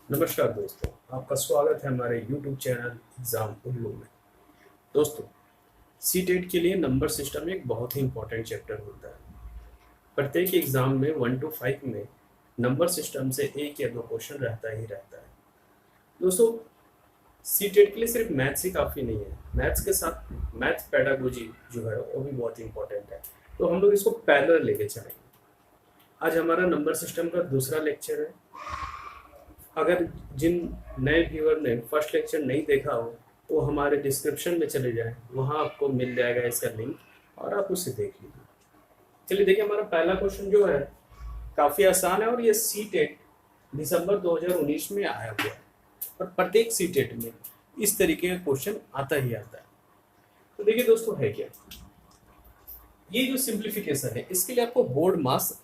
नमस्कार दोस्तों, आपका स्वागत है हमारे YouTube चैनल एग्ज़ाम उल्लू में। दोस्तों, सीटेट के लिए नंबर सिस्टम एक बहुत ही इम्पोर्टेंट चैप्टर होता है। प्रत्येक एग्ज़ाम में 1 to 5 में नंबर सिस्टम से एक या दो क्वेश्चन रहता ही रहता है। दोस्तों, सीटेट के लिए सिर्फ मैथ्स ही काफ़ी नहीं है, मैथ्स के साथ मैथ पेडागोजी जो है वो भी बहुत इंपॉर्टेंट है। तो हम लोग इसको पैरेलल लेके चलेंगे। आज हमारा नंबर सिस्टम का दूसरा लेक्चर है। अगर जिन नए व्यूअर ने फर्स्ट लेक्चर नहीं देखा हो वो हमारे डिस्क्रिप्शन में चले जाएं, वहाँ आपको मिल जाएगा इसका लिंक और आप उसे देख लीजिए। चलिए देखिए, हमारा पहला क्वेश्चन जो है काफ़ी आसान है और ये सीटेट दिसंबर 2019 में आया हुआ है और प्रत्येक सीटेट में इस तरीके का क्वेश्चन आता ही आता है। तो देखिए दोस्तों, है क्या ये जो सिंप्लीफिकेशन है, इसके लिए आपको बोर्ड मास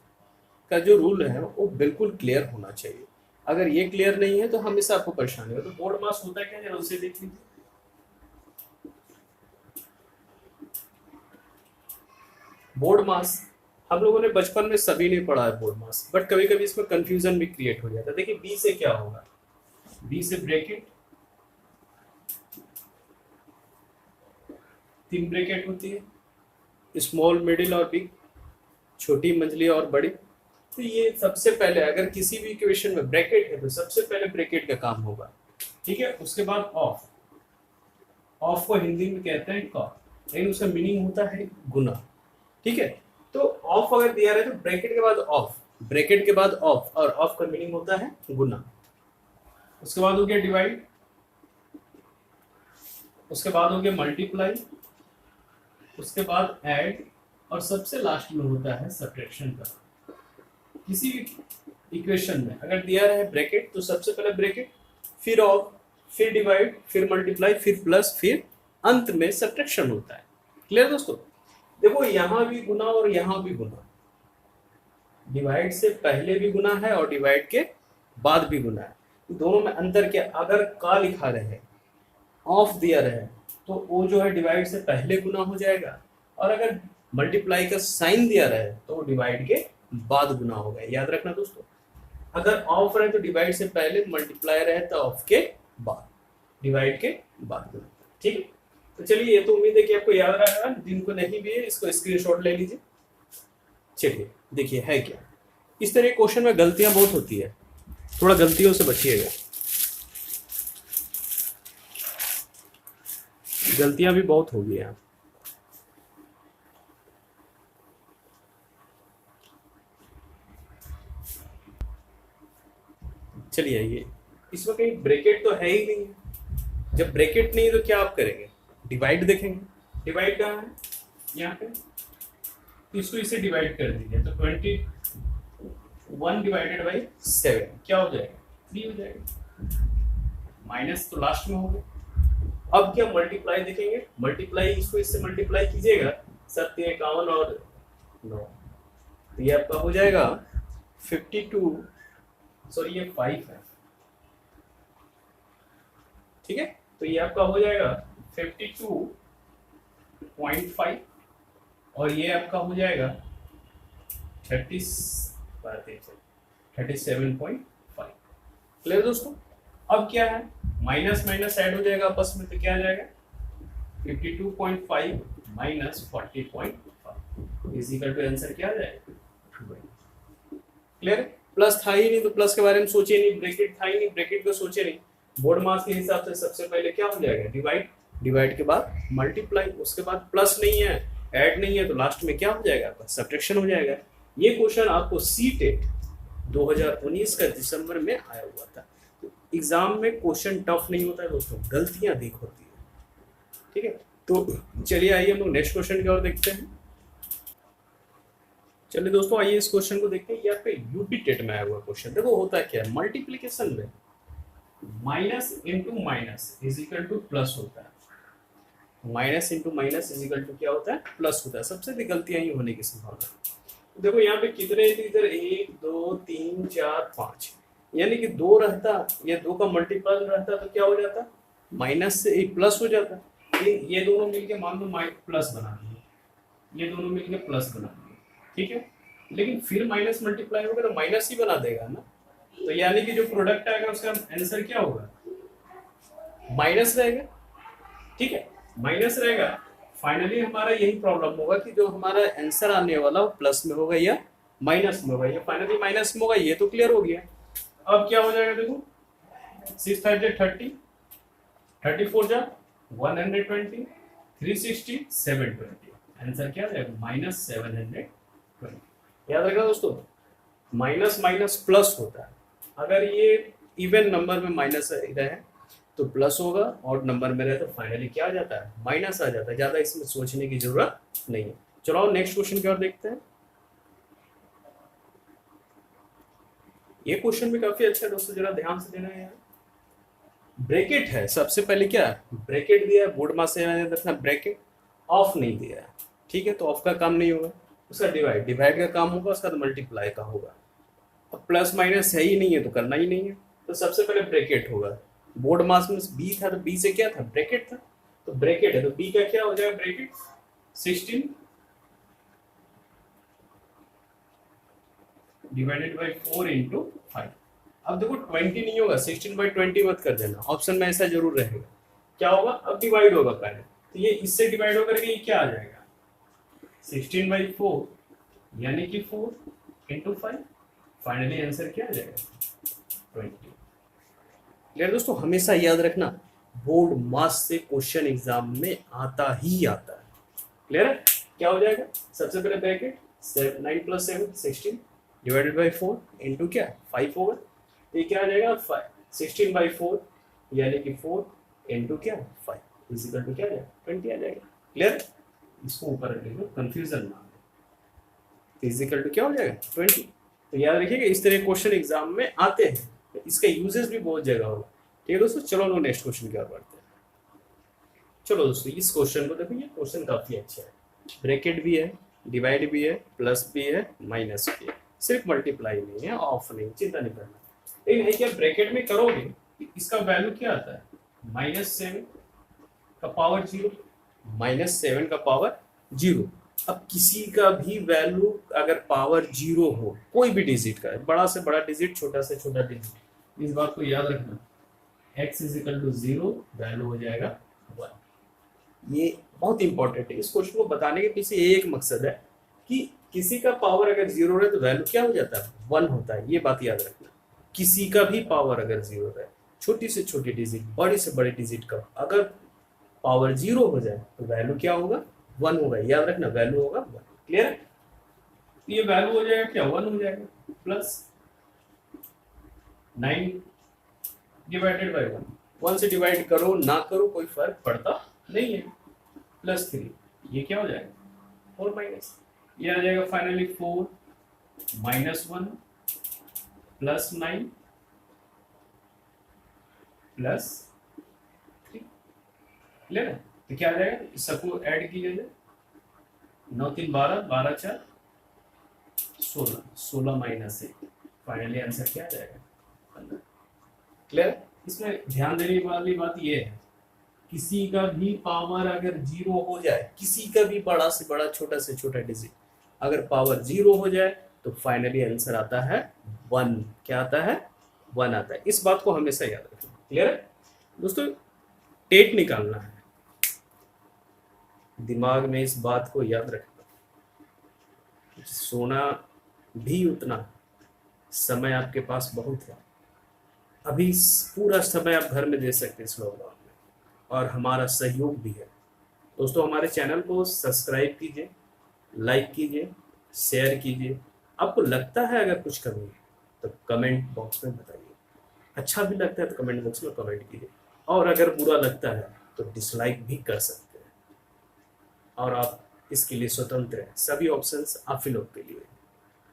का जो रूल है वो बिल्कुल क्लियर होना चाहिए। अगर ये क्लियर नहीं है तो हमेशा आपको परेशानी हो। तो बोर्ड मास होता है क्या, जरा उसे देख लीजिए। बोर्ड मास हम लोगों ने बचपन में सभी ने पढ़ा है बोर्ड मास, बट कभी कभी इसमें कंफ्यूजन भी क्रिएट हो जाता है। देखिए बी से क्या होगा, बी से ब्रैकेट, 3 ब्रैकेट होती है, स्मॉल, मिडिल और बिग, छोटी, मंझली और बड़ी। तो ये सबसे पहले अगर किसी भी इक्वेशन में ब्रैकेट है तो सबसे पहले ब्रैकेट का काम होगा, ठीक है। उसके बाद ऑफ, ऑफ को हिंदी में कहते हैं कॉट, लेकिन उसका मीनिंग होता है गुना, ठीक है। तो ऑफ अगर दिया रहे तो ब्रैकेट के बाद ऑफ, ब्रैकेट के बाद ऑफ, और ऑफ का मीनिंग होता है गुना। उसके बाद हो गया डिवाइड, उसके बाद हो गया मल्टीप्लाई, उसके बाद ऐड, और सबसे लास्ट में होता है सब्ट्रैक्शन का। किसी भी इक्वेशन में अगर दिया रहे ब्रैकेट तो सबसे पहले ब्रैकेट, फिर ऑफ, फिर डिवाइड, फिर मल्टीप्लाई, फिर प्लस, फिर अंत में सब्ट्रैक्शन होता है। क्लियर दोस्तों? देखो यहां भी गुना और यहां भी गुना, डिवाइड से पहले भी गुना है और डिवाइड के बाद भी गुना है। दोनों में अंतर क्या, अगर का लिखा रहे, ऑफ दिया रहे, तो वो जो है डिवाइड से पहले गुना हो जाएगा, और अगर मल्टीप्लाई का साइन दिया रहे तो डिवाइड के बाद गुना होगा। याद रखना दोस्तों, अगर ऑफ रहे तो डिवाइड से पहले, मल्टीप्लाई रहे तो ऑफ के बाद, डिवाइड के बाद गुना, ठीक है। तो चलिए, ये तो उम्मीद है कि आपको याद रहेगा। जिनको नहीं भी है इसको स्क्रीनशॉट ले लीजिए। चलिए देखिए है क्या, इस तरह क्वेश्चन में गलतियां बहुत होती है, थोड़ा गलतियों से बचिएगा। गलतियां भी बहुत होगी यहाँ। चलिए आइए, इसमें कहीं ब्रैकेट तो है ही नहीं है। जब ब्रैकेट नहीं है तो क्या आप करेंगे, डिवाइड देखेंगे। डिवाइड कहाँ है, यहाँ पे, तो इसको इसे डिवाइड कर दीजिए। तो 21 डिवाइडेड बाई 7 क्या हो जाएगा, 3 हो जाएगा। माइनस तो लास्ट में हो गया। अब क्या मल्टीप्लाई देखेंगे, मल्टीप्लाई इसको इससे मल्टीप्लाई कीजिएगा, 7 51 और 9, तो ये आपका हो जाएगा 52, सॉरी ये 5 है, ठीक है। तो ये आपका हो जाएगा 52.5 और ये आपका हो जाएगा 37.5। क्लियर दोस्तों? अब क्या है, माइनस माइनस ऐड हो जाएगा आपस में, तो क्या आ जाएगा 52.5 माइनस 40.5 इजिकल टू आंसर क्या आ जाएगा 2। क्लियर? प्लस था ही नहीं तो प्लस के बारे में सोचे नहीं, ब्रैकेट था ही नहीं, ब्रैकेट को सोचे नहीं। बोर्ड मास के हिसाब से सबसे पहले क्या हो जाएगा, डिवाइड, डिवाइड के बाद मल्टीप्लाई, उसके बाद प्लस नहीं है, ऐड नहीं है, तो लास्ट में क्या हो जाएगा आपका सब्ट्रैक्शन हो जाएगा। ये क्वेश्चन आपको सीटेट 2019 का दिसंबर में आया हुआ था। तो एग्जाम में क्वेश्चन टफ नहीं होता है दोस्तों, गलतियां देख होती है, ठीक है। तो चलिए आइए हम लोग नेक्स्ट क्वेश्चन की ओर देखते हैं। चलिए दोस्तों आइए इस क्वेश्चन को देखते हैं। ये आपका यूपी टेट में आया हुआ क्वेश्चन। देखो होता है क्या है, मल्टीप्लीकेशन में minus into minus is equal to plus होता है, minus into minus is equal to क्या होता है, प्लस होता है। सबसे अधिक गलतियां ही होने की संभावना। देखो यहाँ पे कितने इधर 1 2 3 4 5, यानी कि 2 रहता या 2 का मल्टीपल रहता तो क्या हो जाता, माइनस से प्लस हो जाता। ये दोनों मिलके मान लो प्लस बना दिए, ये दोनों मिलके प्लस बना दिए, ठीक है। लेकिन फिर माइनस मल्टीप्लाई होगा तो माइनस ही बना देगा ना, तो यानी कि जो प्रोडक्ट आएगा उसका आंसर क्या होगा, माइनस रहेगा। ठीक है, माइनस रहेगा। फाइनली हमारा यही प्रॉब्लम होगा कि जो हमारा आंसर आने वाला वो प्लस में होगा या माइनस में होगा। ये फाइनली माइनस में होगा, ये तो क्लियर हो गया। अब क्या हो जाएगा देखो, 6 30 30 4 जा 120 360 720, आंसर क्या रहेगा -720। याद रखना दोस्तों, माइनस माइनस प्लस होता है। अगर ये इवन नंबर में माइनस रहे तो प्लस होगा, और नंबर में रहे तो फाइनली क्या आ जाता है, माइनस आ जाता है। ज्यादा इसमें सोचने की जरूरत नहीं है। चलो नेक्स्ट क्वेश्चन की ओर देखते हैं। ये क्वेश्चन भी काफी अच्छा है दोस्तों, जरा ध्यान से देना है यार। ब्रैकेट है, सबसे पहले क्या ब्रैकेट दिया है, बोर्ड मास से रखना ब्रैकेट, ऑफ नहीं दिया है। ठीक है, तो ऑफ का काम नहीं होगा, उसका डिवाइड, डिवाइड का काम होगा, उसका मल्टीप्लाई का होगा। अब प्लस माइनस है ही नहीं है तो करना ही नहीं है, तो सबसे पहले ब्रैकेट होगा। बोर्ड मास में बी था तो बी से क्या था, ब्रैकेट था, तो ब्रैकेट है तो बी का क्या हो जाएगा, ब्रैकेट 16 डिवाइडेड बाई 4 इंटू 5। अब देखो 20 नहीं होगा, 16/20 मत कर देना, ऑप्शन में ऐसा जरूर रहेगा। क्या होगा, अब डिवाइड होगा पहले, तो ये इससे डिवाइड होकर के ये क्या आ जाएगा 16/4 यानी कि 4 इंटू 5। फाइनली आंसर क्या आ जाएगा 20। क्लियर दोस्तों, हमेशा याद रखना बोर्ड मास से क्वेश्चन एग्जाम में आता ही आता है। क्लियर है, क्या हो जाएगा, सबसे पहले ब्रैकेट 9 + 7 16 डिवाइडेड बाई 4 इंटू क्या 5 होगा, ये क्या आ जाएगा 16/4 यानी कि 4 इंटू क्या 5 इजिकल टू क्या आ जाएगा 20 आ जाएगा। क्लियर, इसको ऊपर रख लीजिए, कंफ्यूजन ना हो। इजिकल टू क्या हो जाएगा 20। तो याद रखिएगा इस तरह क्वेश्चन एग्जाम में आते हैं, तो इसका यूजेस भी बहुत जगह होगा। ठीक है दोस्तों, चलो लो नेक्स्ट क्वेश्चन की ओर बढ़ते हैं। चलो दोस्तों, इस क्वेश्चन को देखो, ये क्वेश्चन काफी अच्छा है। ब्रैकेट भी है, डिवाइड भी है, प्लस भी है, माइनस भी है, सिर्फ मल्टीप्लाई नहीं है, ऑफ नहीं, चिंता नहीं करना। लेकिन क्या ब्रैकेट में करोगे इसका वैल्यू क्या आता है, -7 का पावर 0, -7 का पावर 0। अब किसी का भी वैल्यू अगर पावर 0 हो, कोई भी डिजिट का, बड़ा से बड़ा डिजिट, छोटा से छोटा डिजिट, इस बात को याद रखना, x = 0 वैल्यू हो जाएगा 1। ये बहुत इंपॉर्टेंट है। इस क्वेश्चन को बताने के पीछे एक मकसद है कि किसी का पावर अगर 0 रहे तो वैल्यू क्या हो जाता है 1 होता है। ये बात याद रखना, किसी का भी पावर अगर 0 रहे, छोटी से छोटी डिजिट, बड़ी से बड़े डिजिट का अगर पावर 0 हो जाए तो वैल्यू क्या होगा 1 होगा। याद रखना, वैल्यू होगा 1। क्लियर है, ये वैल्यू हो जाएगा क्या 1 हो जाएगा, प्लस 9 डिवाइडेड बाई 1, 1 से डिवाइड करो ना करो कोई फर्क पड़ता नहीं है, +3, ये क्या हो जाएगा 4 माइनस, ये आ जाएगा फाइनली 4 - 1 + 9 +3। क्लियर है, तो क्या आ जाएगा, इस सबको ऐड कीजिए, 9 3 12 12 4 16 16 माइनस 1, फाइनली आंसर क्या आ जाएगा 15। क्लियर है, इसमें ध्यान देने वाली बात ये है, किसी का भी पावर अगर 0 हो जाए, किसी का भी बड़ा से बड़ा छोटा से छोटा डिजिट अगर पावर 0 हो जाए तो फाइनली आंसर आता है 1। क्या आता है 1 आता है। इस बात को हमेशा याद रखना। क्लियर है दोस्तों, टेट निकालना है, दिमाग में इस बात को याद रखना, सोना भी उतना, समय आपके पास बहुत है, अभी पूरा समय आप घर में दे सकते हैं इस लॉकडाउन में, और हमारा सहयोग भी है। दोस्तों हमारे चैनल को सब्सक्राइब कीजिए, लाइक कीजिए, शेयर कीजिए। आपको लगता है अगर कुछ कमी है तो कमेंट बॉक्स में बताइए, अच्छा भी लगता है तो कमेंट बॉक्स में कमेंट कीजिए, और अगर बुरा लगता है तो डिसलाइक भी कर सकते हैं, और आप इसके लिए स्वतंत्र हैं, सभी ऑप्शंस आप ही लोग के लिए।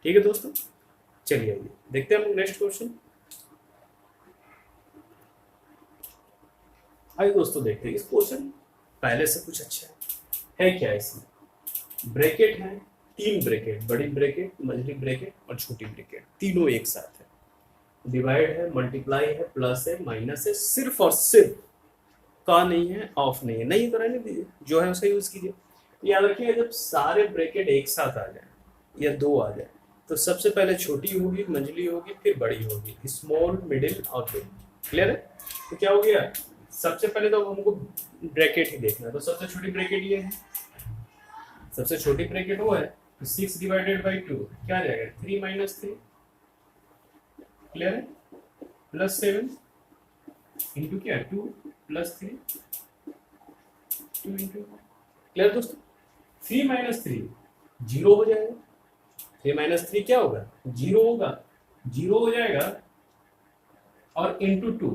ठीक है दोस्तों, चलिए आइए देखते हैं हम नेक्स्ट क्वेश्चन। आइए दोस्तों देखते हैं इस क्वेश्चन, पहले से कुछ अच्छा है क्या इसमें। ब्रैकेट है, 3 ब्रैकेट, बड़ी ब्रैकेट, मझली ब्रैकेट और छोटी ब्रैकेट, तीनों एक साथ है। डिवाइड है, मल्टीप्लाई है, प्लस है, माइनस है, सिर्फ और सिर्फ का नहीं है, ऑफ नहीं है, नहीं तो रहने दीजिए, जो है उसका यूज कीजिए। याद रखिएगा जब सारे ब्रैकेट एक साथ आ जाए या 2 आ जाए तो तो सबसे पहले छोटी होगी, मंझली होगी, फिर बड़ी होगी, स्मॉल, मिडिल और बिग। क्लियर है? तो क्या हो गया, सबसे पहले तो हमको ब्रैकेट ही देखना है, तो सबसे छोटी ब्रैकेट ये है, सबसे छोटी ब्रैकेट वो है, तो 6 डिवाइडेड बाई 2 क्या आ जाएगा, 3 माइनस 3। क्लियर है? प्लस 7 इंटू क्या, 2 प्लस 3, 2 इंटू। क्लियर दोस्तों? 3 माइनस 3 जीरो हो जाएगा, 3 माइनस 3 क्या होगा, जीरो होगा, जीरो हो जाएगा, और इंटू 2,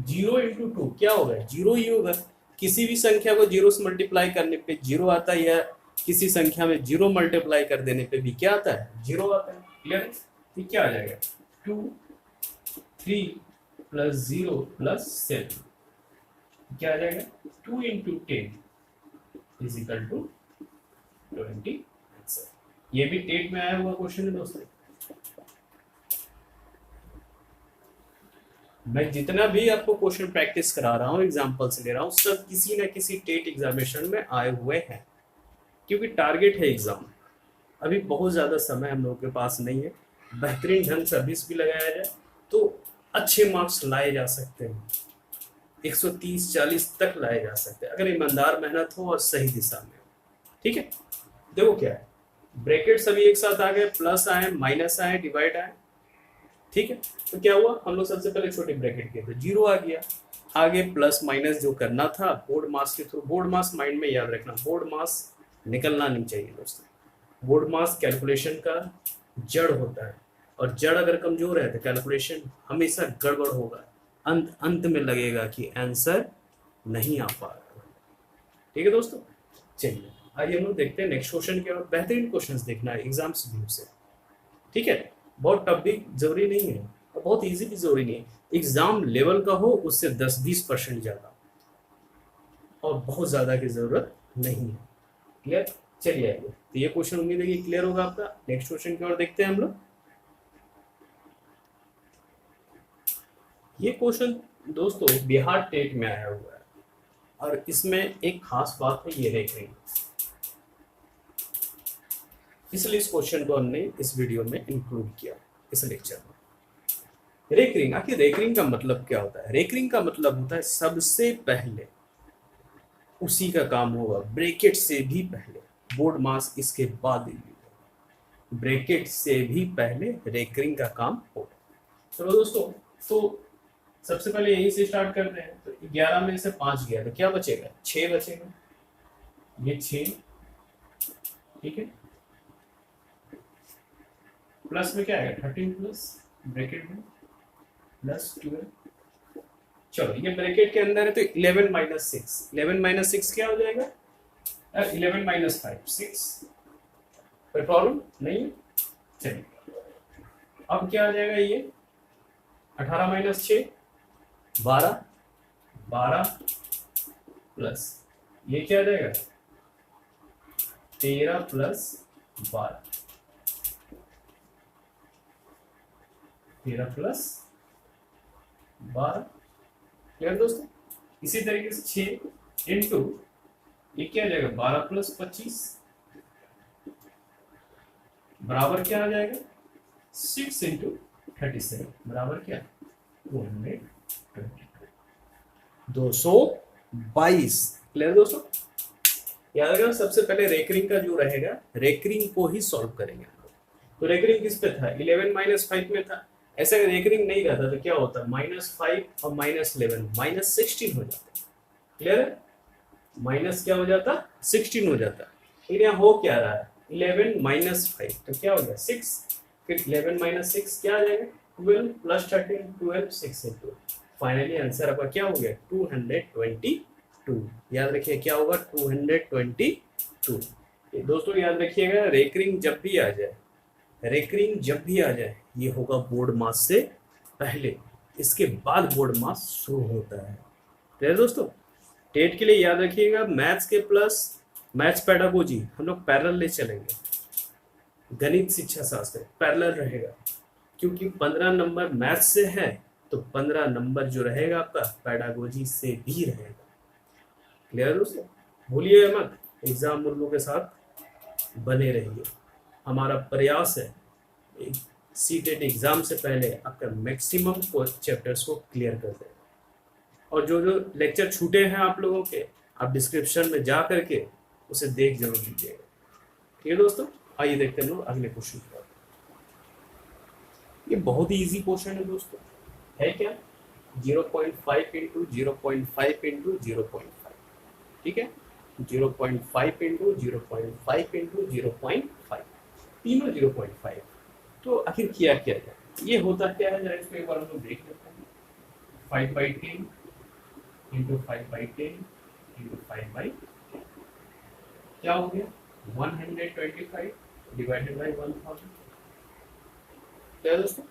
जीरो इंटू 2 क्या होगा, जीरो ही होगा। किसी भी संख्या को जीरो से मल्टीप्लाई करने पे जीरो आता है, या किसी संख्या में जीरो मल्टीप्लाई कर देने पे भी क्या आता है, जीरो आता है। क्लियर? तो क्या आ जाएगा, 2 3 प्लस 0 प्लस 7 क्या आ जाएगा, 2 इंटू 10 इज इक्वल टू 20। ये भी टेट में आया हुआ क्वेश्चन है दोस्तों। मैं जितना भी आपको क्वेश्चन प्रैक्टिस करा रहा हूँ, एग्जाम्पल्स ले रहा हूँ, सब किसी ना किसी टेट एग्जामिनेशन में आए हुए हैं, क्योंकि टारगेट है एग्जाम। अभी बहुत ज़्यादा समय हम लोगों के पास नहीं है, बेहतरीन ढंग सर्विस भी लगाया जाए तो अच्छे मार्क्स लाए जा सकते हैं, 130-40 तक लाए जा सकते हैं, अगर ईमानदार मेहनत हो और सही दिशा में हो। ठीक है? देखो क्या है, ब्रैकेट सभी एक साथ आ गए, प्लस आए, माइनस आए, डिवाइड आए। ठीक है? तो क्या हुआ, हम लोग सबसे पहले छोटे ब्रैकेट किए थे, जीरो आ गया, आगे प्लस माइनस जो करना था बोर्ड मास के थ्रू, बोर्ड मास माइंड में याद रखना, बोर्ड मास निकलना नहीं चाहिए दोस्तों। बोर्ड मास कैलकुलेशन का जड़ होता है, और जड़ अगर कमजोर है तो कैलकुलेशन हमेशा गड़बड़ होगा, अंत में लगेगा कि आंसर नहीं आ पा रहा। ठीक है दोस्तों? चलिए आइए हम लोग देखते हैं नेक्स्ट क्वेश्चन की ओर। बेहतरीन क्वेश्चंस देखना है एग्जाम्स व्यू से। ठीक है? बहुत टफ भी जरूरी नहीं है और बहुत इजी भी जरूरी नहीं है, एग्जाम लेवल का हो उससे 10-20% ज्यादा, और बहुत ज्यादा की जरूरत नहीं है। क्लियर? चलिए आइए, तो ये क्वेश्चन उम्मीद है कि क्लियर होगा आपका। नेक्स्ट क्वेश्चन की ओर देखते हैं हम लोग। ये क्वेश्चन दोस्तों बिहार टेट में आया हुआ है, और इसमें एक खास बात है, ये रेकरिंग, इसलिए इस क्वेश्चन को हमने इस वीडियो में इंक्लूड किया इस लेक्चर में। रेकरिंग, आखिर रेकरिंग का मतलब क्या होता है? रेकरिंग का मतलब होता है सबसे पहले उसी का काम होगा, ब्रैकेट से भी पहले, बोर्ड मास इसके बाद, ब्रैकेट से भी पहले रेकरिंग का काम होगा। चलो दोस्तों, तो सबसे पहले यहीं से स्टार्ट करते हैं। तो 11 में से 5 गया तो क्या बचेगा, 6 बचेगा, ये 6। ठीक है? प्लस में क्या आएगा, 13 प्लस ब्रैकेट में प्लस 12। चलो ये ब्रैकेट के अंदर है, तो 11 माइनस 6, 11 माइनस 6 क्या हो जाएगा, 11 माइनस 5 6। कोई प्रॉब्लम नहीं है? चलिए अब क्या आ जाएगा, ये 18 माइनस 6 12, 12 प्लस ये क्या आ जाएगा, 13 प्लस 12, 13 प्लस 12। क्लियर दोस्तों? इसी तरीके से 6 इंटू ये क्या आ जाएगा, 12 प्लस 25 बराबर क्या आ जाएगा, 6 इंटू 37 बराबर क्या, 222। क्लियर दोस्तों? याद रखना, सबसे पहले रेकरिंग का जो रहेगा, रेकरिंग को ही सॉल्व करेंगे हम लोग। तो रेकरिंग किस पे था, 11 माइनस 5 में था। ऐसा अगर रेकरिंग नहीं रहता तो क्या होता, -5 और -11 -16 हो जाता। क्लियर है? माइनस क्या हो जाता, 16 हो जाता। लेकिन यहाँ हो क्या रहा है, 11 माइनस 5 तो क्या हो गया, 6, फिर 11 माइनस 6 क्या आ जाएगा, 12 प्लस 13 12 6 इंटू, फाइनली आंसर आपका क्या हो गया, 222। याद रखिए क्या होगा, 222। दोस्तों याद रखिएगा, रेकरिंग जब भी आ जाए, रेकरिंग जब भी आ जाए, ये होगा बोर्ड मास से पहले, इसके बाद बोर्ड मास शुरू होता है। क्लियर दोस्तों? टेट के लिए याद रखिएगा, मैथ्स के प्लस मैथ्स पेडागोजी हम लोग पैरेलल ले चलेंगे, गणित शिक्षा शास्त्र पैरेलल रहेगा, क्योंकि 15 नंबर मैथ्स से है, तो 15 नंबर जो रहेगा आपका पेडागोजी से भी रहेगा। क्लियर दोस्तों? भूलिए मत, एग्जाम मुल्लों के साथ बने रहिए, हमारा प्रयास है सीटेट एग्जाम से पहले आपका मैक्सिमम चैप्टर्स को क्लियर कर देगा। और जो जो लेक्चर छूटे हैं आप लोगों के, आप डिस्क्रिप्शन में जा करके उसे देख जरूर लीजिएगा। ठीक है दोस्तों, आइए देखते हैं लोग अगले क्वेश्चन पर। ये बहुत ही इजी क्वेश्चन है दोस्तों, है क्या 0.5 इंटू 0.5 इंटू 0.5, ठीक है 0.5 इंटू 0.5 इंटू 0.5, तीनों 0.5। तो आखिर किया क्या जाए, ये होता क्या है जरा इसको एक बार हम लोग देख लेते हैं। 5/10 इंटू 5/10 इंटू 5/10 क्या हो गया 125 डिवाइडेड बाई 1000। क्या दोस्तों,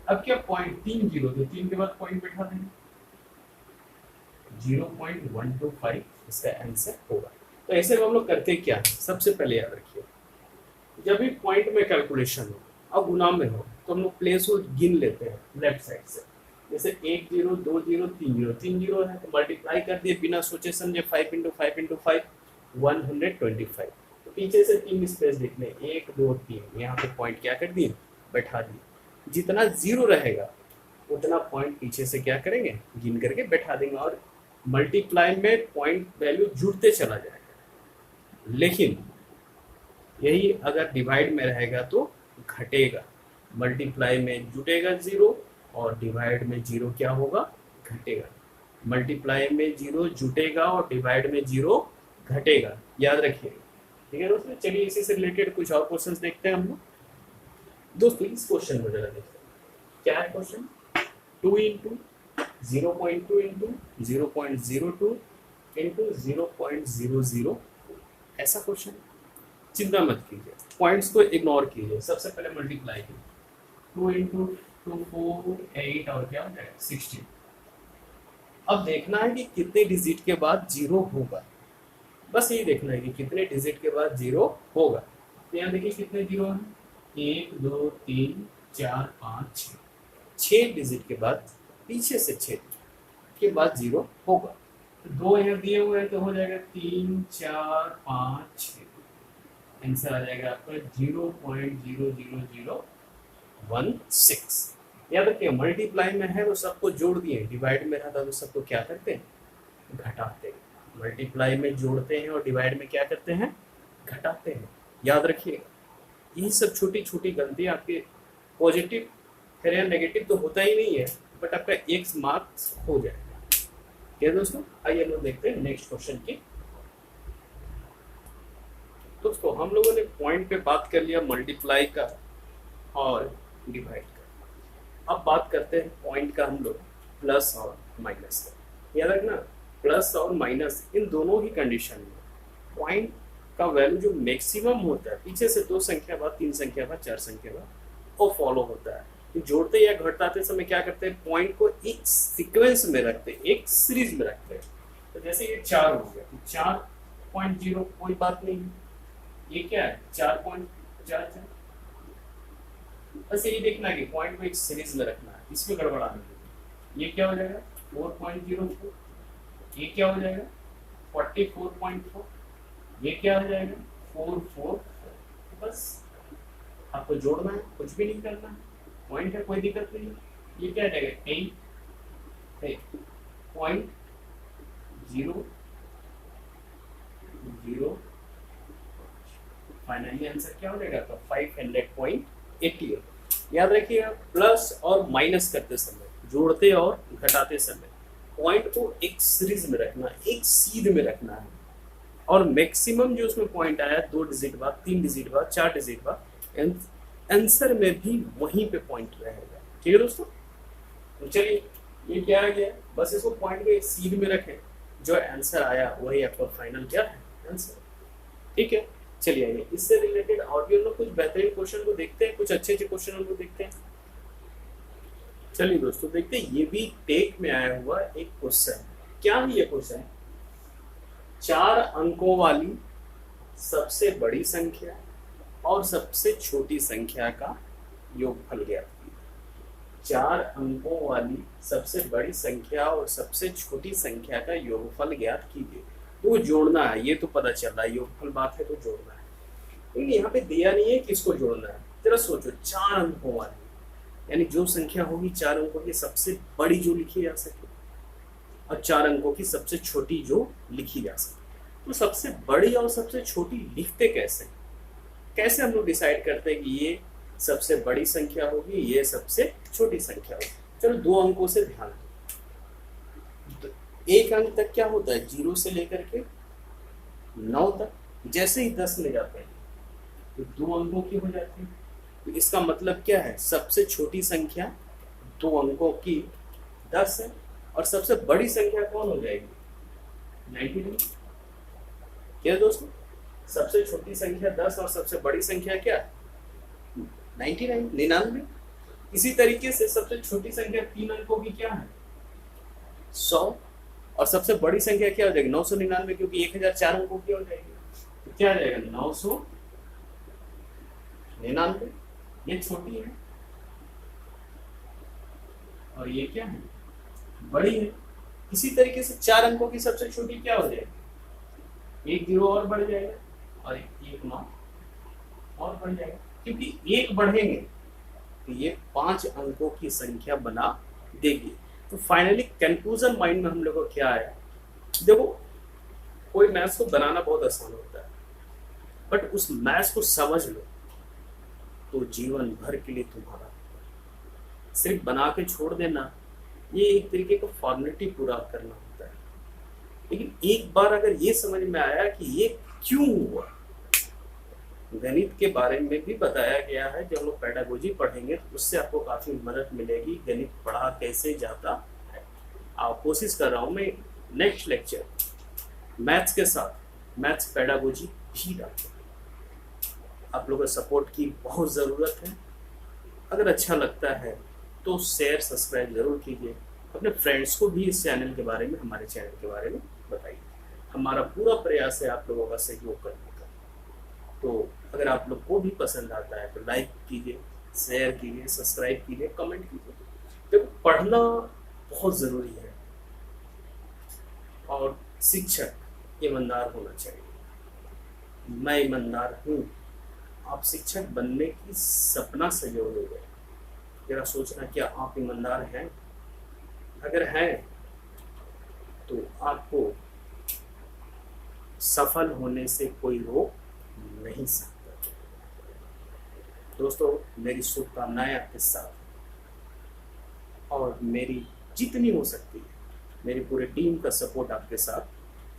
अब क्या पॉइंट 3 जीरो, तो 3 के बाद पॉइंट बैठा देंगे, 0.125 इसका आंसर होगा। तो ऐसे में हम लोग करते क्या है, सबसे पहले याद रखिए जब भी पॉइंट में कैलकुलेशन हो और गुना में हो तो हम लोग प्लेस को गिन लेते हैं लेफ्ट साइड से। जैसे 1 0 2 0 3 0, 3 0 है तो मल्टीप्लाई कर दिए बिना सोचे समझे, 5 इंटू 5 इंटू 5 125। तो पीछे से 3 स्पेस लिखने 1 2 3, यहाँ पे पॉइंट क्या कर दिए बैठा दिए। जितना जीरो रहेगा उतना पॉइंट पीछे से क्या करेंगे गिन करके बैठा देंगे, और मल्टीप्लाई में पॉइंट वैल्यू जुड़ते चला जाएगा। लेकिन यही अगर डिवाइड में रहेगा तो घटेगा, मल्टीप्लाई में जुटेगा जीरो और डिवाइड में जीरो क्या होगा घटेगा। मल्टीप्लाई में जीरो जुटेगा और डिवाइड में जीरो घटेगा, याद रखिएगा। ठीक है दोस्तों, चलिए इसी से रिलेटेड कुछ और क्वेश्चंस देखते हैं हम लोग। दोस्तों इस क्वेश्चन को जरा देखते हैं, क्या है क्वेश्चन 2 इंटू 0.2 इंटू 0.02 इंटू 0.00, ऐसा क्वेश्चन। चिंता मत कीजिए, पॉइंट्स को इग्नोर कीजिए, सबसे पहले मल्टीप्लाई कीजिए 2 इंटू 2 4 8 और क्या हो जाएगा 16। अब देखना है कि कितने डिजिट के बाद जीरो होगा, बस यही देखना है कि कितने डिजिट के बाद जीरो होगा। तो यहाँ देखिए कितने जीरो हैं 1 2 3 4 5 6, 6 डिजिट के बाद पीछे से 6 के बाद जीरो होगा। तो 2 यहाँ दिए हुए हैं तो हो जाएगा 3 4 5 6, आंसर आ जाएगा आपका 0.00016। याद रखिए मल्टीप्लाई में है तो सबको जोड़ दिए, डिवाइड में रहता तो सबको क्या करते हैं घटाते हैं। मल्टीप्लाई में जोड़ते हैं और डिवाइड में क्या करते हैं घटाते हैं, याद रखिएगा। यही सब छोटी छोटी गलती आपके पॉजिटिव है या नेगेटिव तो होता ही नहीं है, बट आपका एक मार्क्स हो जाएगा। क्या दोस्तों, आइए लोग देखते हैं नेक्स्ट क्वेश्चन की। दोस्तों हम लोगों ने पॉइंट पे बात कर लिया मल्टीप्लाई का और डिवाइड का, अब बात करते हैं पॉइंट का हम लोग प्लस और माइनस का। याद रखना प्लस और माइनस इन दोनों ही कंडीशन में पॉइंट का वैल्यू जो मैक्सिमम होता है, पीछे से 2 संख्या बाद 3 संख्या बाद 4 संख्या बाद वो फॉलो होता है। जोड़ते या घटाते समय क्या करते हैं पॉइंट को एक सीक्वेंस में रखते हैं, एक सीरीज में रखते हैं। तो जैसे ये 4 हो गया, 4.0 कोई बात नहीं है, ये क्या है 4.44। बस यही देखना है कि पॉइंट को एक सीरीज में रखना है, इसमें गड़बड़ा नहीं। ये क्या हो जाएगा 4.04, ये क्या हो जाएगा 44.4, ये क्या हो जाएगा 444। बस आपको जोड़ना है, कुछ भी नहीं करना है, पॉइंट है कोई दिक्कत नहीं। ये क्या जाएगा 8.0 फाइनली आंसर क्या हो जाएगा आपका 500.88। याद रखिएगा प्लस और माइनस करते समय, जोड़ते और घटाते समय पॉइंट को एक सीरीज में रखना, एक सीध में रखना है। और मैक्सिमम जो उसमें पॉइंट आया 2 डिजिट बाद 3 डिजिट बाद 4 डिजिट बाद आंसर में भी वहीं पे पॉइंट रहेगा। ठीक है दोस्तों, तो चलिए ये क्या आ गया, बस इसको पॉइंट को एक सीध में रखें, जो आंसर आया वही आपका फाइनल क्या है आंसर। ठीक है, चलिए आइए इससे रिलेटेड और भी हम लोग कुछ बेहतरीन क्वेश्चन को देखते हैं, कुछ अच्छे क्वेश्चन हम लोग देखते हैं। चलिए दोस्तों देखते हैं, ये भी टेक में आया हुआ एक क्वेश्चन। क्या है ये क्वेश्चन, 4 अंकों वाली सबसे बड़ी संख्या और सबसे छोटी संख्या का योगफल ज्ञात कीजिए। 4 अंकों वाली सबसे बड़ी संख्या और सबसे छोटी संख्या का योगफल ज्ञात कीजिए। तो जोड़ना है, ये तो पता चल रहा है योगफल बात है तो जोड़ना है, लेकिन यहाँ पे दिया नहीं है किसको जोड़ना है। जरा सोचो, 4 अंकों वाली, यानी जो संख्या होगी 4 अंकों की सबसे बड़ी जो लिखी जा सके और 4 अंकों की सबसे छोटी जो लिखी जा सके। तो सबसे बड़ी और सबसे छोटी लिखते कैसे, कैसे हम लोग डिसाइड करते हैं कि ये सबसे बड़ी संख्या होगी, ये सबसे छोटी संख्या होगी। चलो 2 अंकों से ध्यान दो। तो एक अंक तक क्या होता है, 0 से लेकर के 9 तक। जैसे ही 10 ले जाते हैं तो 2 अंकों की हो जाती है। तो इसका मतलब क्या है, सबसे छोटी संख्या 2 अंकों की 10 है और सबसे बड़ी संख्या कौन हो जाएगी, 99। क्या दोस्तों, सबसे छोटी संख्या 10 और सबसे बड़ी संख्या क्या, 99। इसी तरीके से सबसे छोटी संख्या 3 अंकों की क्या है, 100, और सबसे बड़ी संख्या क्या हो जाएगी, 999, क्योंकि 1004 अंकों की हो जाएगी। तो क्या आ जाएगा, 999। ये छोटी है और ये क्या है, बड़ी है। इसी तरीके से 4 अंकों की सबसे छोटी क्या हो जाएगी, 1 0 और बढ़ जाएगा और 1 9 और बढ़ जाएगा, क्योंकि 1 बढ़ेंगे तो ये 5 अंकों की संख्या बना देगी। तो फाइनली कंक्लूजन माइंड में हम लोग को क्या आया, देखो कोई मैथ्स को बनाना बहुत आसान होता है, बट उस मैथ्स को समझ लो तो जीवन भर के लिए तुम्हारा। सिर्फ बना के छोड़ देना ये एक तरीके का फॉर्मेलिटी पूरा करना होता है, लेकिन एक बार अगर ये समझ में आया कि ये क्यों हुआ, गणित के बारे में भी बताया गया है। जब हम लोग पेडागोजी पढ़ेंगे तो उससे आपको काफी मदद मिलेगी, गणित पढ़ा कैसे जाता है। आप कोशिश कर रहा हूँ मैं नेक्स्ट लेक्चर मैथ्स के साथ मैथ्स पेडागोजी भी डालूंगा। आप लोगों का सपोर्ट की बहुत ज़रूरत है। अगर अच्छा लगता है तो शेयर सब्सक्राइब जरूर कीजिए, अपने फ्रेंड्स को भी इस चैनल के बारे में, हमारे चैनल के बारे में बताइए। हमारा पूरा प्रयास है आप लोगों का सहयोग करने का। तो अगर आप लोग को भी पसंद आता है तो लाइक कीजिए, शेयर कीजिए, सब्सक्राइब कीजिए, कमेंट कीजिए। देखो पढ़ना बहुत ज़रूरी है और शिक्षक ईमानदार होना चाहिए। मैं ईमानदार हूँ, आप शिक्षक बनने की सपना सजोए हुए हैं। जरा सोचना, क्या आप ईमानदार हैं? अगर हैं तो आपको सफल होने से कोई रोक नहीं सकता। दोस्तों मेरी शुभकामनाएं आपके साथ और मेरी जितनी हो सकती है मेरी पूरी टीम का सपोर्ट आपके साथ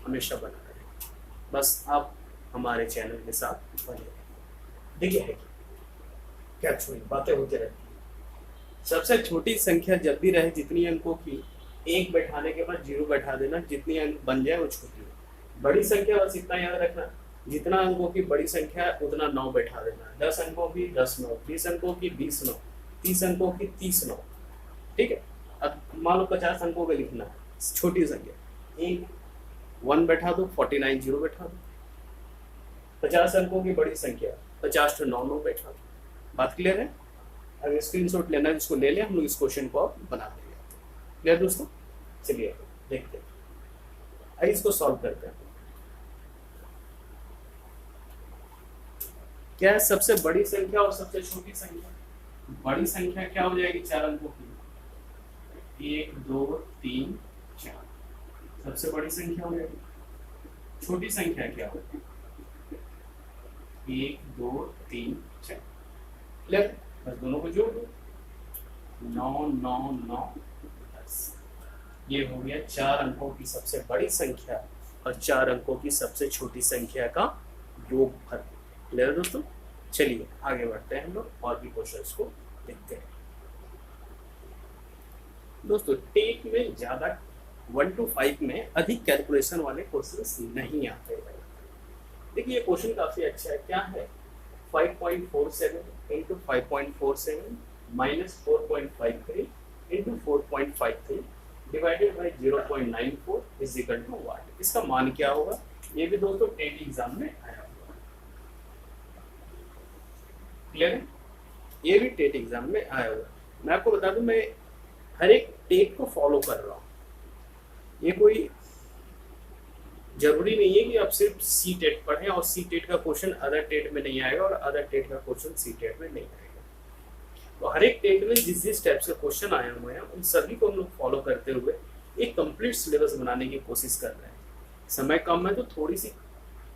हमेशा बना रहे। बस आप हमारे चैनल के साथ बने रहें। देखिए है क्या छोटी बातें होती रहती है। सबसे छोटी संख्या जब भी रहे जितनी अंकों की, 1 बैठाने के बाद 0 बैठा देना, जितनी अंक बन जाए वो छोटी हो। बड़ी संख्या बस इतना याद रखना, जितना अंकों की बड़ी संख्या है उतना 9 बैठा देना। 10 अंकों की 10 9, 20 अंकों की 20 9, 30 अंकों की 30 9। ठीक है, अब मान लो 50 अंकों का लिखना है छोटी संख्या, 1 बैठा दो, 49 0 बैठा दो। 50 अंकों की बड़ी संख्या 50 to 9 9 बैठा दो। बात क्लियर है? अगर स्क्रीनशॉट लेना है जिसको ले लें, हम लोग इस क्वेश्चन को बना देंगे। क्लियर दोस्तों? चलिए देखते हैं, आइए इसको सॉल्व करते हैं। क्या है सबसे बड़ी संख्या और सबसे छोटी संख्या? बड़ी संख्या क्या हो जाएगी 4 अंकों की, 1 2 3 4, सबसे बड़ी संख्या हो जाएगी। छोटी संख्या क्या होगी, 1 2 3 4। क्लियर? बस दोनों को जोड़ दो, 9 9 9 10। ये हो गया 4 अंकों की सबसे बड़ी संख्या और 4 अंकों की सबसे छोटी संख्या का योगफल। क्लियर है दोस्तों? चलिए आगे बढ़ते हैं हम लोग और भी क्वेश्चंस को देखते हैं। दोस्तों टेट में ज्यादा 1 to 5 में अधिक कैलकुलेशन वाले क्वेश्चंस नहीं आते हैं। देखिए ये क्वेश्चन काफी अच्छा है। क्या है, 5.47 into 5.47 minus 4.53 into 4.53 divided by 0.94 is equal to what. इसका मान क्या होगा? ये भी दोस्तों टेट एग्जाम में आया हुआ। क्लियर है? ये भी टेट एग्जाम में आया हुआ। मैं आपको बता दूं, मैं हर एक टेट को फॉलो कर रहा हूँ। ये कोई जरूरी नहीं है कि आप सिर्फ सी टेट पढ़ें और सी टेट का क्वेश्चन अदर टेट में नहीं आएगा और अदर टेट का क्वेश्चन सी टेट में नहीं आएगा। तो हर एक टेट में जिस जिस टाइप से क्वेश्चन आए हुए हैं उन सभी को हम लोग फॉलो करते हुए एक कंप्लीट सिलेबस बनाने की कोशिश कर रहे हैं। समय कम है तो थोड़ी सी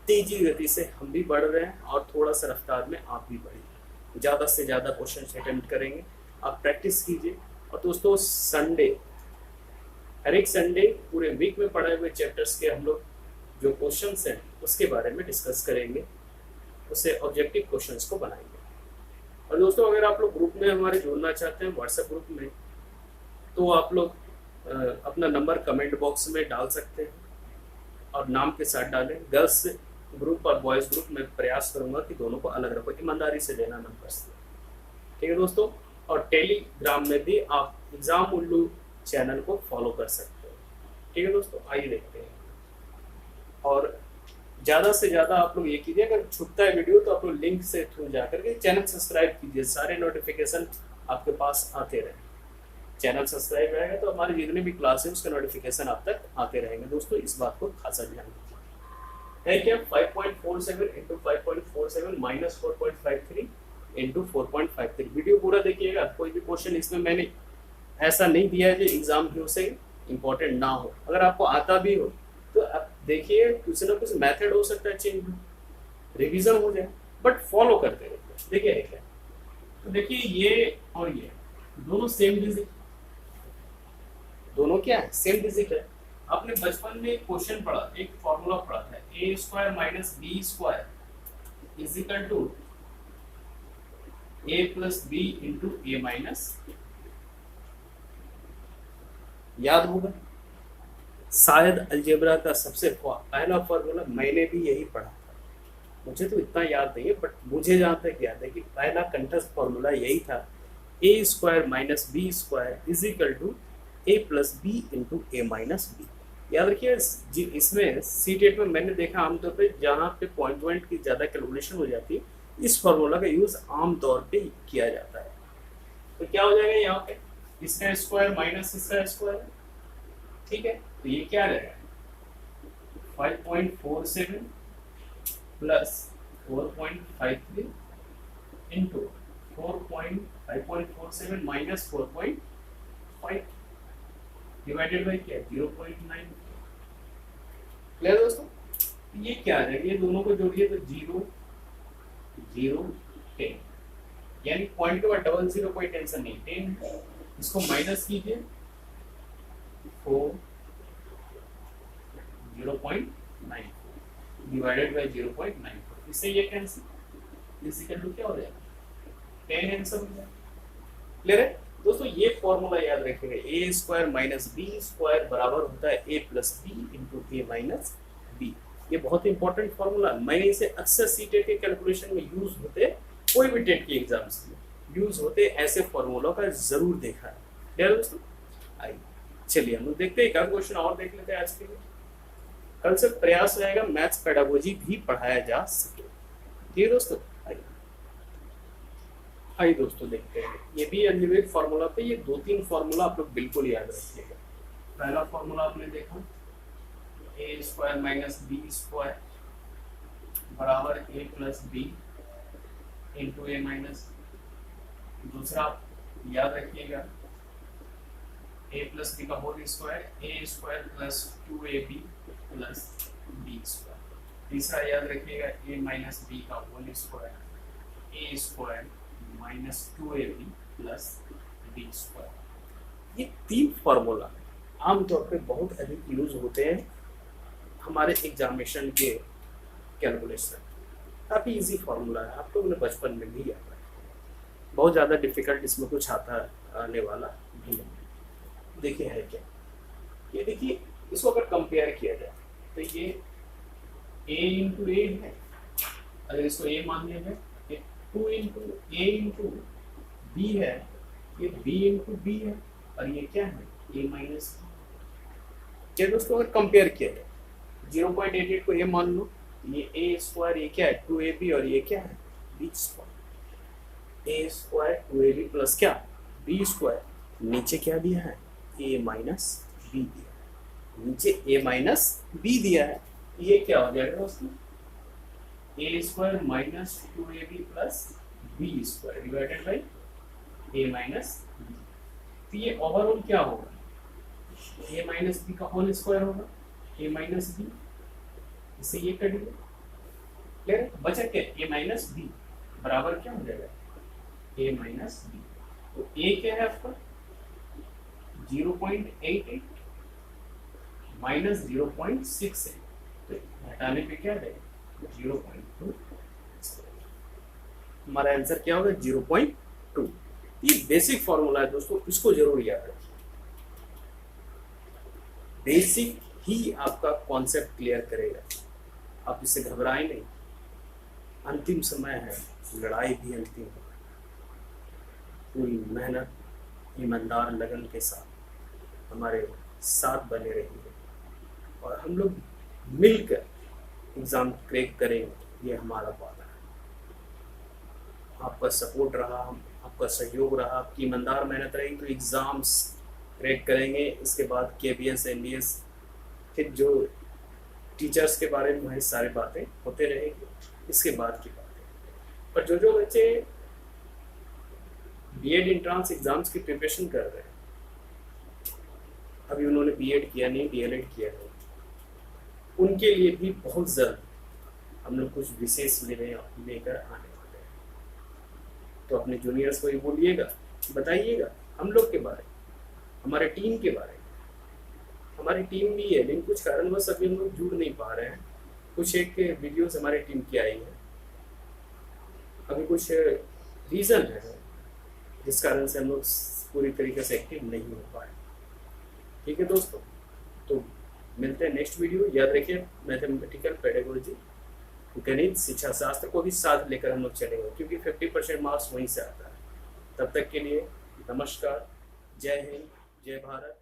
तेजी गति से हम भी बढ़ रहे हैं और थोड़ा सा रफ्तार में आप भी बढ़िए। ज़्यादा से ज़्यादा क्वेश्चन अटेम्प्ट करेंगे, आप प्रैक्टिस कीजिए। और दोस्तों संडे, हर एक संडे पूरे वीक में पढ़े हुए चैप्टर्स के हम लोग जो क्वेश्चंस हैं उसके बारे में डिस्कस करेंगे, उससे ऑब्जेक्टिव क्वेश्चंस को बनाएंगे। और दोस्तों अगर आप लोग ग्रुप में हमारे जुड़ना चाहते हैं व्हाट्सएप ग्रुप में, तो आप लोग अपना नंबर कमेंट बॉक्स में डाल सकते हैं और नाम के साथ डालें। गर्ल्स ग्रुप और बॉयज़ ग्रुप में प्रयास करूंगा कि दोनों को अलग रखो, ईमानदारी से देना नंबर से, ठीक है दोस्तों। और टेलीग्राम में भी आप एग्जाम उल्लू चैनल को फॉलो कर सकते हो, ठीक है दोस्तों। आइए देखते हैं। और ज़्यादा से ज़्यादा आप लोग ये कीजिए, अगर छूटता है वीडियो तो आप लोग लिंक से थ्रू जा करके चैनल सब्सक्राइब कीजिए, सारे नोटिफिकेशन आपके पास आते रहे। चैनल सब्सक्राइब रहेगा तो हमारे जितने भी क्लास है उसका नोटिफिकेशन आप तक आते रहेंगे। दोस्तों इस बात को खासा ध्यान दीजिए। है क्या 5.47 इंटू 5.47 माइनस 4.53 इंटू 4.53। वीडियो पूरा देखिएगा, कोई भी क्वेश्चन इसमें मैंने ऐसा नहीं दिया है जो एग्जाम व्यू से इम्पोर्टेंट ना हो। अगर आपको आता भी हो तो आप देखिए, कुछ ना कुछ मेथड हो सकता है चेंज, रिवीजन हो जाए, बट फॉलो करते रहिए। देखिए क्या, तो देखिए ये और ये दोनों सेम डिजिट, दोनों क्या है, सेम डिजिट है। आपने बचपन में एक क्वेश्चन पढ़ा, एक फॉर्मूला पढ़ा था, A square minus B square is equal to A plus B into A minus, याद होगा शायद। अलजेब्रा का सबसे पहला फॉर्मूला मैंने भी यही पढ़ा था, मुझे तो इतना याद नहीं है, बट मुझे जहाँ तक याद है कि पहला कंठस्थ फॉर्मूला यही था, A square minus B square is equal to A plus B into A minus B. याद रखिए, इसमें सी टेट में मैंने देखा आमतौर पे जहाँ पे पॉइंट की ज़्यादा कैलकुलेशन हो जाती है, इस फॉर्मूला का यूज़ आमतौर पे किया जाता है। तो क्या हो जाएगा यहाँ पे, इसका स्क्वायर माइनस इसका स्क्वायर, ठीक है। तो ये क्या रहेगा 5.47 plus 4.53 into 5.47 minus 4.5 divided by क्या 0.9। क्लियर दोस्तों, ये क्या है, ये दोनों को जोड़िए तो 0 0 10, यानी पॉइंट के बाद डबल जीरो कोई टेंशन नहीं, 10। इसको माइनस कीजिए 4 0.94 डिवाइडेड बाई 0.94, इससे ये कैंसिल, इसी का क्या हो जाएगा 10 आंसर हो जाएगा। क्लियर है दोस्तों, ये फॉर्मूला याद रखिएगा, ए स्क्वायर माइनस बी स्क्वायर बराबर होता है ए plus B into A minus B. ये बहुत इंपॉर्टेंट फॉर्मूला, मैंने इसे अक्सर सी टेट के कैलकुलेशन में यूज होते, कोई भी टेट की एग्जाम्स में यूज होते ऐसे फॉर्मूलों का जरूर देखा है। क्लियर दोस्तों, आइए चलिए हम लोग देखते हैं, एक आध क्वेश्चन और देख लेते हैं आज के लिए। कल से प्रयास रहेगा मैथ्स पेडागोजी भी पढ़ाया जा सके, ठीक है दोस्तों। आइए दोस्तों देखते हैं, ये भी अल्जेब्रिक फार्मूला पे ये 2-3 फार्मूला आप लोग बिल्कुल याद रखिएगा। पहला फार्मूला आपने देखा A square minus B square बराबर A plus B into A minus. दूसरा याद रखिएगा ए प्लस बी का whole square, A square plus 2ab plus B square. तीसरा याद रखिएगा ए माइनस बी का whole square, A square minus 2ab plus B square. ये 3 फार्मूला आमतौर पे बहुत अधिक यूज होते हैं हमारे एग्जामिनेशन के कैलकुलेशन। काफ़ी इजी फार्मूला है, आप लोगों ने बचपन में भी याद रखा, बहुत ज़्यादा डिफिकल्ट इसमें कुछ आता आने वाला भी नहीं। देखिए है क्या, ये देखिए इसको अगर कंपेयर किया जाए तो ये a इंटू ए है, अगर इसको a मान लिया जाए, ये 2 इंटू ए इंटू बी है, ये b इंटू बी है, और ये क्या है a माइनस। क्या दोस्तों अगर कंपेयर किया जाए 0.88 को a मान लो, ये a स्क्वायर, ये क्या है 2ab, और ये क्या है b square, a square 2ab plus क्या b स्क्वायर, नीचे क्या दिया है a माइनस बी दिया है, नीचे a माइनस बी दिया है। ये क्या हो जाएगा दोस्तों, A square minus 2ab plus B square divided by A minus B. तो ये ओवरऑल क्या होगा, ए माइनस बी का होल स्क्वायर होगा, ए माइनस बी, इससे ये कट गया, क्लियर। बचा क्या, ए माइनस बी बराबर क्या हो जाएगा, ए माइनस बी। तो ए क्या है आपका 0.88 माइनस 0.68, तो घटाने पे क्या रहेगा 0.2, हमारा आंसर क्या होगा 0.2। ये बेसिक फॉर्मूला है दोस्तों, इसको जरूर याद रखिए। बेसिक ही आपका कॉन्सेप्ट क्लियर करेगा, आप इससे घबराएं नहीं। अंतिम समय है, लड़ाई भी अंतिम है, पूरी मेहनत ईमानदार लगन के साथ हमारे साथ बने रहिए और हम लोग मिलकर एग्ज़ाम क्रैक करेंगे, ये हमारा वादा है। आपका सपोर्ट रहा, आपका सहयोग रहा, आपकी ईमानदार मेहनत रही तो एग्ज़ाम्स क्रैक करेंगे। इसके बाद KBS MBS फिर जो टीचर्स के बारे में हमारी सारी बातें होते रहेंगी, इसके बाद की बातें। पर जो बच्चे B.Ed एंट्रांस एग्जाम्स की प्रिपरेशन कर रहे हैं, अभी उन्होंने B.Ed किया नहीं, DLED किया नहीं, उनके लिए भी बहुत जल्द हम लोग कुछ विशेष लेकर आने वाले हैं। तो अपने जूनियर्स को ये बोलिएगा, बताइएगा हम लोग के बारे में, हमारे टीम के बारे में। हमारी टीम भी है, लेकिन कुछ कारणवश अभी हम लोग जुड़ नहीं पा रहे हैं। कुछ एक वीडियोस हमारी टीम की आई है, अभी कुछ रीज़न है जिस कारण से हम लोग पूरी तरीके से एक्टिव नहीं हो पाए। ठीक है दोस्तों, तो मिलते हैं नेक्स्ट वीडियो। याद रखिए मैथमेटिकल पेडागोजी, गणित शिक्षा शास्त्र को भी साथ लेकर हम लोग चलेंगे, क्योंकि 50% मार्क्स वहीं से आता है। तब तक के लिए नमस्कार, जय हिंद, जय भारत।